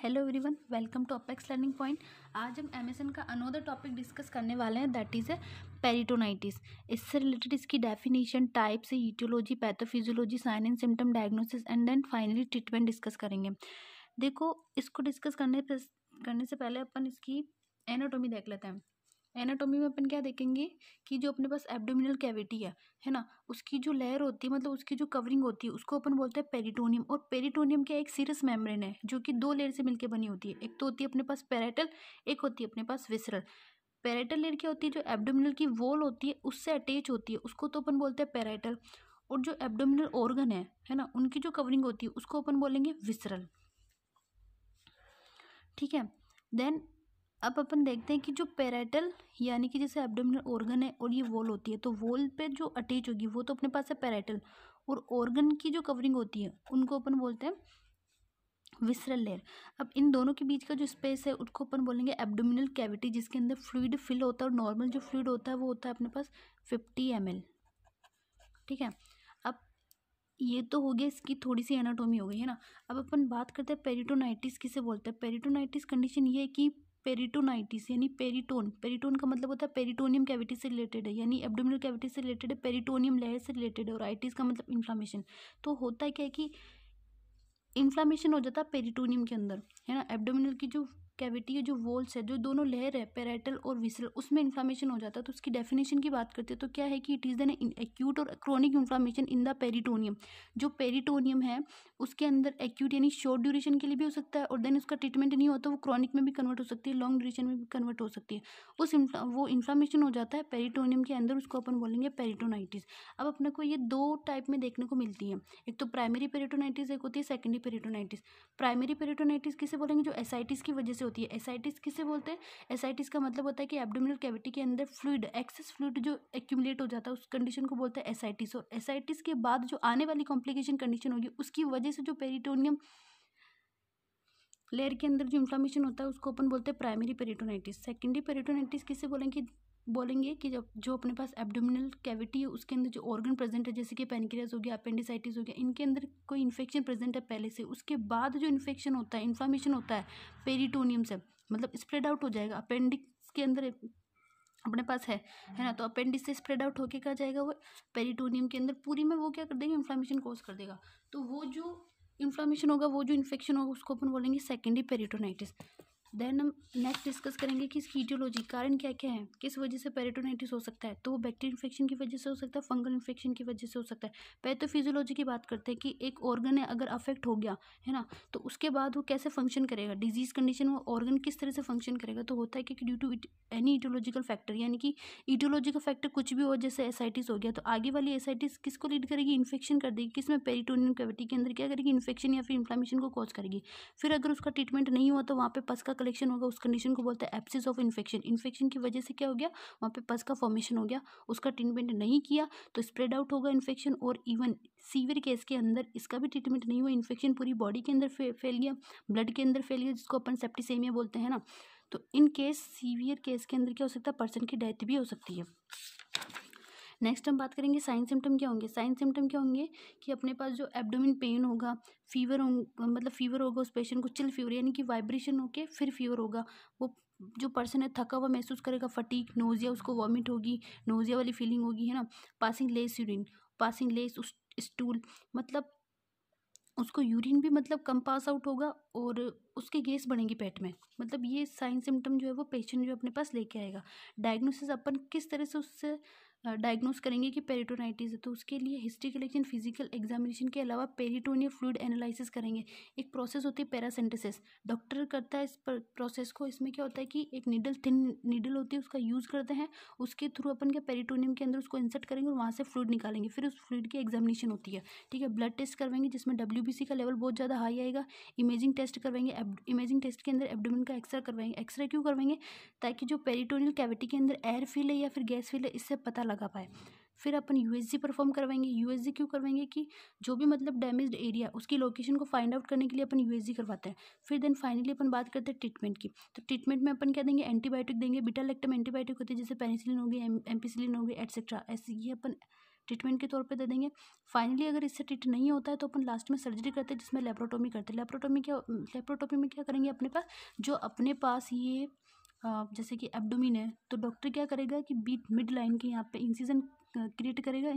Hello everyone, welcome to apex learning point. आज हम MSN का अनोदर टॉपिक डिस्कस करने वाले हैं, दैट इज़ पेरिटोनाइटिस। इससे रिलेटेड इसकी definition, types, aetiology, pathophysiology, sign and symptom, diagnosis and then finally treatment discuss करेंगे। देखो, इसको डिस्कस करने से पहले अपन इसकी एनाटॉमी देख लेते हैं। एनाटॉमी में अपन क्या देखेंगे कि जो अपने पास एब्डोमिनल कैविटी है ना, उसकी जो लेयर होती है, मतलब उसकी जो कवरिंग होती है, उसको अपन बोलते हैं पेरिटोनियम। और पेरिटोनियम क्या एक सीरस मेम्ब्रेन है जो कि दो लेयर से मिलकर बनी होती है। एक तो होती है अपने पास पेराइटल, एक होती है अपने पास विसरल। पेराइटल लेयर क्या होती है, जो एब्डोमिनल की वॉल होती है उससे अटैच होती है, उसको तो अपन बोलते हैं पेराइटल। और जो एब्डोमिनल ऑर्गन है ना, उनकी जो कवरिंग होती है उसको अपन बोलेंगे विसरल। ठीक है। देन अब अपन देखते हैं कि जो पेराइटल यानी कि जैसे एब्डोमिनल ऑर्गन है और ये वॉल होती है, तो वॉल पे जो अटैच होगी वो तो अपने पास है पेराइटल, और ऑर्गन की जो कवरिंग होती है उनको अपन बोलते हैं विसरल लेयर। अब इन दोनों के बीच का जो स्पेस है उसको अपन बोलेंगे एब्डोमिनल कैविटी, जिसके अंदर फ्लूइड फिल होता है। और नॉर्मल जो फ्लूइड होता है वो होता है अपने पास 50 ml। ठीक है। अब ये तो हो गया, इसकी थोड़ी सी एनाटोमी हो गई है ना। अब अपन बात करते हैं पेरिटोनाइटिस किसे बोलते हैं। पेरिटोनाइटिस कंडीशन ये है कि पेरिटोनाइटिस यानी पेरिटोन, पेरिटोन का मतलब होता है पेरिटोनियम कैविटी से रिलेटेड है, यानी एब्डोमिनल कैविटी से रिलेटेड है, पेरिटोनियम लेयर से रिलेटेड है। और आइटिस का मतलब इन्फ्लामेशन। तो होता है क्या है कि इन्फ्लामेशन हो जाता है पेरिटोनियम के अंदर, है ना। एब्डोमिनल की जो कैविटी है, जो वॉल्स है, जो दोनों लेयर है पेराइटल और विसरल, उसमें इन्फ्लामेशन हो जाता है। तो उसकी डेफिनेशन की बात करते हैं तो क्या है कि इट इज़ एन एक्यूट और chronic inflammation in the peritoneum. जो पेरिटोनियम है उसके अंदर एक्यूट यानी शॉर्ट ड्यूरेशन के लिए भी हो सकता है, और देन उसका ट्रीटमेंट नहीं होता वो क्रॉनिक में भी कन्वर्ट हो सकती है, लॉन्ग ड्यूरेशन में भी कन्वर्ट हो सकती है। वो इन्फ्लामेशन हो जाता है पेरिटोनियम के अंदर, उसको अपन बोलेंगे पेरिटोनाइटिस। अब अपने को ये दो टाइप में देखने को मिलती है, एक तो प्राइमरी पेरिटोनाइटिस, एक होती है सेकेंडरी पेरिटोनाइटिस। प्राइमरी पेरिटोनाइटिस किसे बोलेंगे, जो एसाइटिस की वजह से होती है। एसाइटिस किसे बोलते हैं, एसाइटिस का मतलब होता है कि एब्डोमिनल कैविटी के अंदर फ्लूइड, एक्सेस फ्लूइड जो एक्यूमुलेट हो जाता है, उस कंडीशन को बोलते हैं एसाइटिस। और एसाइटिस के बाद जो आने वाली कॉम्प्लिकेशन कंडीशन होगी, उसकी वजह से जो पेरिटोनियम लेयर के अंदर जो इन्फ्लामेशन होता है उसको अपन बोलते हैं प्राइमरी पेरिटोनाइटिस। सेकेंडरी पेरिटोनाइटिस किसे बोलेंगे कि जब जो अपने पास एब्डोमिनल कैविटी है उसके अंदर जो ऑर्गन प्रेजेंट है, जैसे कि पैनक्रियास हो गया, अपेंडिसाइटिस हो गया, इनके अंदर कोई इन्फेक्शन प्रेजेंट है पहले से, उसके बाद जो इन्फेक्शन होता है, इन्फ्लामेशन होता है पेरिटोनियम से, मतलब स्प्रेड आउट हो जाएगा। अपेंडिक्स के अंदर अपने पास है ना, तो अपेंडिक्स से स्प्रेड आउट होके क्या जाएगा, वो पेरिटोनियम के अंदर पूरी में वो क्या कर देगा, इन्फ्लामेशन कॉज कर देगा। तो वो जो इन्फ्लामेशन होगा, वो जो इन्फेक्शन होगा, उसको अपन बोलेंगे सेकेंडरी पेरिटोनाइटिस। देन हम नेक्स्ट डिस्कस करेंगे कि इसकी ईटियोलॉजी, कारण क्या क्या है, किस वजह से पेरिटोनाइटिस हो सकता है। तो वो बैक्टीरियल इन्फेक्शन की वजह से हो सकता है, फंगल इन्फेक्शन की वजह से हो सकता है। पैथोफिजियोलॉजी की बात करते हैं कि एक ऑर्गन है अगर अफेक्ट हो गया है ना, तो उसके बाद वो कैसे फंक्शन करेगा, डिजीज कंडीशन में ऑर्गन किस तरह से फंक्शन करेगा। तो होता है कि due to any aetiological factor, यानी कि ईटियोलॉजिकल फैक्टर कुछ भी हो, जैसे एसाइटिस हो गया, तो आगे वाली एसाइटिस किसको लीड करेगी, इन्फेक्शन कर देगी, किसमें, पेरिटोनियम कैविटी के अंदर क्या करेगी, इन्फेक्शन या फिर इन्फ्लामेशन को कॉज करेगी। फिर अगर उसका ट्रीटमेंट नहीं हुआ तो वहाँ पे पस का कलेक्शन होगा, उस कंडीशन को बोलते हैं एब्सेस ऑफ इन्फेक्शन। इन्फेक्शन की वजह से क्या हो गया, वहाँ पे पस का फॉर्मेशन हो गया, उसका ट्रीटमेंट नहीं किया तो स्प्रेड आउट होगा इन्फेक्शन। और इवन सीवियर केस के अंदर इसका भी ट्रीटमेंट नहीं हुआ, इन्फेक्शन पूरी बॉडी के अंदर फैल गया, ब्लड के अंदर फैल गया, जिसको अपन सेप्टिसेमिया बोलते हैं ना। तो इन केस सीवियर केस के अंदर क्या हो सकता है, पर्सन की डेथ भी हो सकती है। नेक्स्ट हम बात करेंगे साइन सिम्टम क्या होंगे। साइन सिम्टम क्या होंगे कि अपने पास जो एब्डोमिन पेन होगा, फीवर मतलब फीवर होगा, उस पेशेंट को चिल फीवर यानी कि वाइब्रेशन होके फिर फीवर होगा। वो जो पर्सन है थका हुआ महसूस करेगा, फटीक, नोजिया, उसको वॉमिट होगी, नोजिया वाली फीलिंग होगी, है ना। Passing less urine, passing less stool, मतलब उसको यूरिन भी मतलब कम पास आउट होगा, और उसकी गैस बढ़ेगी पेट में। मतलब ये साइन सिम्टम जो है वो पेशेंट जो अपने पास लेके आएगा। डायग्नोसिस अपन किस तरह से उससे डायग्नोस करेंगे कि पेरिटोनाइटिस है, तो उसके लिए हिस्ट्री कलेक्शन, फिजिकल एग्जामिनेशन के अलावा पेरिटोनियल फ्लूइड एनालिसिस करेंगे। एक प्रोसेस होती है पैरासिंथेसिस, डॉक्टर करता है इस प्रोसेस को। इसमें क्या होता है कि एक नीडल, थिन नीडल होती है, उसका यूज़ करते हैं, उसके थ्रू अपन के पेरिटोनियम के अंदर उसको इंसर्ट करेंगे और वहाँ से फ्लूइड निकालेंगे। फिर उस फ्लूइड की एग्जामिनेशन होती है, ठीक है। ब्लड टेस्ट करवाएंगे जिसमें WBC का लेवल बहुत ज़्यादा हाई आएगा। इमेजिंग टेस्ट करवाएंगे, इमेजिंग टेस्ट के अंदर एब्डोमेन का एक्सरे करवाएंगे। एक्सरे क्यों करवाएंगे, ताकि जो पेरिटोनियल कैविटी के अंदर एयर फिल है या फिर गैस फिल है, इससे पता लगा पाए। फिर अपन USG परफॉर्म करवाएंगे। USG क्यों करवाएंगे कि जो भी मतलब डैमेज्ड एरिया, उसकी लोकेशन को फाइंड आउट करने के लिए अपन USG करवाते हैं। फिर देन फाइनली अपन बात करते हैं ट्रीटमेंट की। तो ट्रीटमेंट में अपन क्या देंगे, एंटीबायोटिक देंगे। बीटा लैक्टम एंटीबायोटिक होती है, जैसे पेनिसिलिन हो गई, एम्पिसिलिन हो गई, एटसेट्रा। ऐसे ये अपन ट्रीटमेंट के तौर पे दे देंगे। फाइनली अगर इससे ट्रीट नहीं होता है तो अपन लास्ट में सर्जरी करते हैं, जिसमें लेप्रोटोमी करते हैं। लेप्रोटोमी में क्या करेंगे, अपने पास जो अपने पास ये जैसे कि एब्डोमिन है, तो डॉक्टर क्या करेगा कि बीट मिड लाइन के यहाँ पे इंसिजन क्रिएट करेगा।